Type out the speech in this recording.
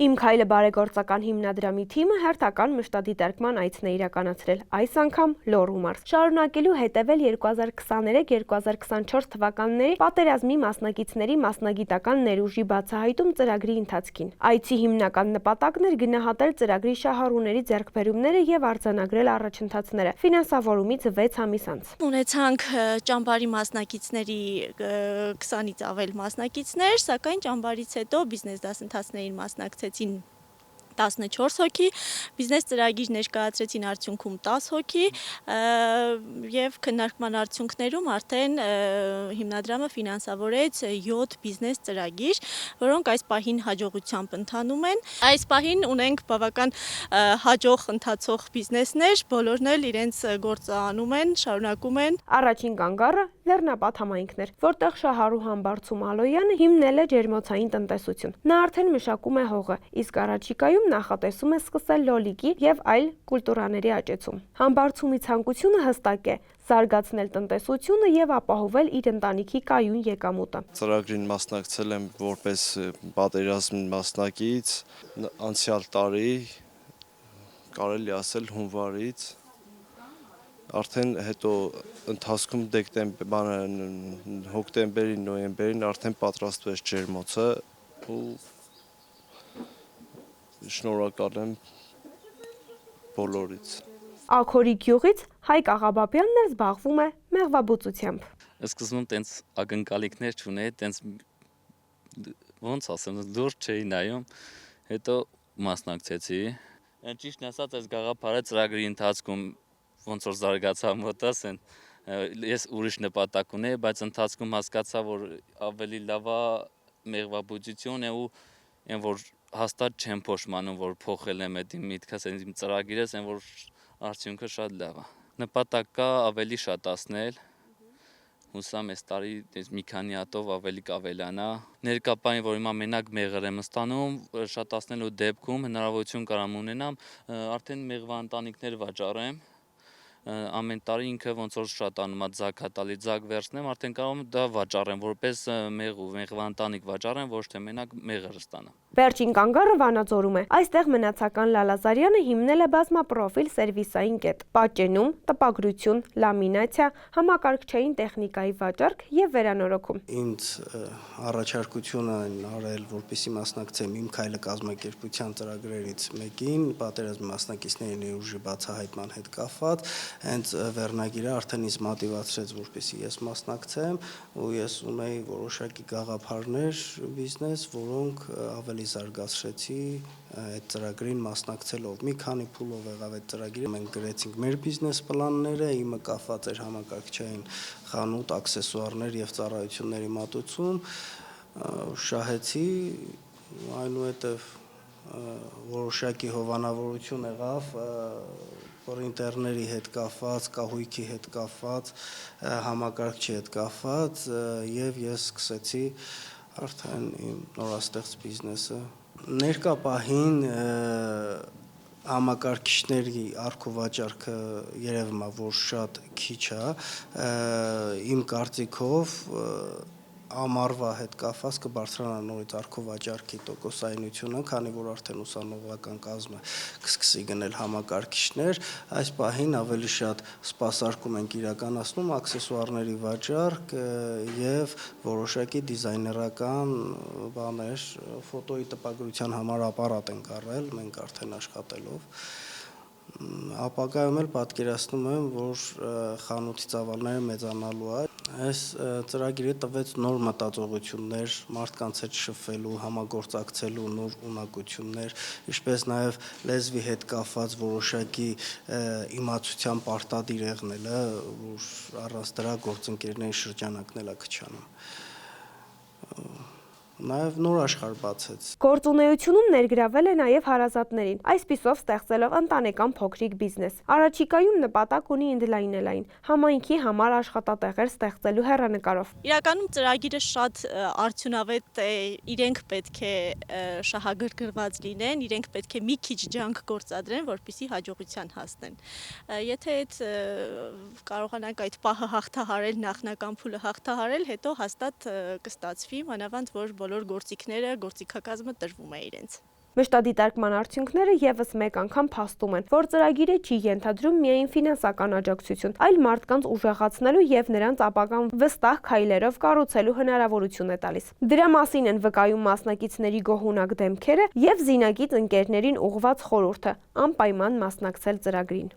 Իմ քայլը բարեգործական հիմնադրամի թիմը հերթական մշտադիտարկման այցն է իրականացրել, այս անգամ Լոռու մարզ, շարունակելու հետևել 2023-2024 թվականների պատերազմի մասնակիցների մասնագիտական ներուժի բացահայտում ծրագրի ընթացքին։ Այցի հիմնական նպատակն էր գնահատել ծրագրի շահառուների ձեռքբերումները եւ արձանագրել առաջընթացները ֆինանսավորումից 6 ամիս անց։ Ունեցանք ճամբարի մասնակիցների 20-ից ավել մասնակիցներ, սակայն ճամբարից հետո բիզնես դասընթացներին մասնակցեցին 14 հոգի, բիզնես ծրագիր ներկայացրեցին արդյունքում 10 հոգի եւ քննարկման արդյունքներում արդեն հիմնադրամը ֆինանսավորեց 7 բիզնես ծրագիր, որոնք այս պահին հաջողությամբ ընթանում են։ Այս պահին ունենք բավական հաջող ընթացող բիզնեսներ, բոլորն էլ իրենց գործը անում են, շարունակում են։ Առաջին կանգառը Լեռնապատ համայնքն էր, որտեղ շահառու Համբարձում Ալոյանը հիմնել է ջերմոցային տնտեսություն։ Նա արդեն մշակում է հողը, իսկ առաջիկայում նախատեսում է սկսել լոլիկի եւ այլ կուլտուրաների աճեցում։ Համբարձումի ցանկությունը հստակ է՝ զարգացնել տնտեսությունը եւ ապահովել իր ընտանիքի կայուն եկամուտը։ Ծրագրին մասնակցել եմ որպես պատերազմի մասնակից անցյալ տարի, կարելի ասել հունվարից, արդեն հետո ընթացքում հոկտեմբերին, նոյեմբերին արդեն պատրաստվեց ջերմոցը ու շնորհակալ եմ բոլորից։ Աքորի գյուղից Հայկ Աղաբաբյանն էլ զբաղվում է մեղվաբուծությամբ։ Սկզբում տենց ակնկալիքներ չունեի, տենց ոնց ասեմ, դուր չէի նայում, հետո մասնակցեցի։ Ճիշտն ասած, այս գաղափարը ծրագրի ընթացքում ոնց որ զարգացա մոտս, ես ուրիշ նպատակ ունեի, բայց ընթացքում հասկացա, որ ավելի լավ է մեղվաբուծությունը ու այն որ հաստատ չեմ փոշմանում, որ փոխել եմ այդ միտքս, իմ ծրագիրս, այն որ արդյունքը շատ լավ է։ Նպատակ կա ավելի շատացնել, հուսամ այս տարի մի քանի հատով ավելի կավելանա։ Ներկա պահին, որ հիմա մենակ մեղր եմ ստանում, շատացնելու դեպքում հնարավորություն կարամ ունենամ արդեն մեղվաընտանիքներ վաճառեմ։ Ամեն տարի ինքը ոնց որ շատանում է ձագատալի ձագ վերցնեմ, արդեն կարող եմ դա վաճառեմ, որպես մեղվաընտանիք վաճառեմ, ոչ թե մենակ մեղր ստանամ։ Վերջին կանգառը Վանաձորում է։ Այստեղ մնացական Լալազարյանը հիմնել է բազմապրոֆիլ սերվիսային կետ՝ պատճենում, տպագրություն, լամինացիա, համակարգչային տեխնիկայի վաճառք եւ վերանորոգում։ Ինձ առաջարկությունը արել, որպեսզի մասնակցեմ Իմ քայլը կազմակերպության ծրագրերից մեկին, պատերազմի մասնակիցների ներուժի բացահայտման հետ կապված, հենց վերնագիրը արդեն ինձ մոտիվացրեց, որպեսզի ես մասնակցեմ, ու ես ունեի որոշակի գաղափարներ բիզնես, որոնք ավելի զարգացրեցի այդ ծրագրին մասնակցելով։ Մի քանի փուլով եղավ այդ ծրագիրը, մենք գրեցինք մեր բիզնես պլանները, իմը կապված էր համակարգչային խանութ, աքսեսուարներ եւ ծառայությունների մատուցում, շահեցի, այնուհետև որոշակի հովանավորություն եղավ պրինտերների հետ կապված, կահույքի հետ կապված, համակարգչի հետ կապված եւ ես սկսեցի արդեն իմ նորաստեղծ բիզնեսը։ Ներկա պահին համակարգիչների առքովաճառքը երևում է, որ շատ քիչ է, իմ կարծիքով ամառվա հետ կապված կբարձրանա նորից առքովաճառքի տոկոսայնությունը, քանի որ արդեն ուսանողական կազմը կսկսի գնել համակարգիչներ, այս պահին ավելի շատ սպասարկում ենք իրականացնում աքսեսուարների վաճառք եւ որոշակի դիզայներական բաներ, ֆոտոյի տպագրության համար ապարատ ենք առել, մենք արդեն աշխատելով։ Ապագայում էլ պատկերացնում եմ, որ խանութի ծավալները մեծանալու է։ Այս ծրագիրը տվեց նոր մտածողություններ, մարդկանց հետ շփվելու, համագործակցելու նոր ունակություններ, ինչպես նաև լեզվի հետ կապված որոշակի իմացության պարտադիր եղնելը, որ առանց դրա գործընկերների շրջանակն էլ է քչանում։ Նաև նոր աշխարհ բացեց։ Գործունեությունում ներգրավել է նաև հարազատներին, այսպիսով ստեղծելով ընտանեկան փոքրիկ բիզնես։ Առաջիկայում նպատակ ունի ընդլայնել այն, համայնքի համար աշխատատեղեր ստեղծելու հեռանկարով։ Իրականում ծրագիրը շատ արդյունավետ է, իրենք պետք է շահագրգռված լինեն, իրենք պետք է մի քիչ ջանք գործադրեն, որպեսզի հաջողության հասնեն։ Եթե այդ կարողանանք այդ պահը հաղթահարել, նախնական փուլը հաղթահարել, հետո հաստատ կստացվի, մանավանդ որ բոլոր գործիքները, գործիքակազմը տրվում է իրենց։ Մշտադիտարկման արդյունքները եւս մեկ անգամ փաստում են, որ ծրագիրը չի ենթադրում միայն ֆինանսական աջակցություն, այլ մարդկանց ուժեղացնելու եւ նրանց ապագան վստահ քայլերով կառուցելու հնարավորություն է տալիս։ Դրա մասին են վկայում մասնակիցների գոհունակ դեմքերը եւ զինագիծ ընկերներին ուղղված խորհուրդը՝ անպայման մասնակցել ծրագրին։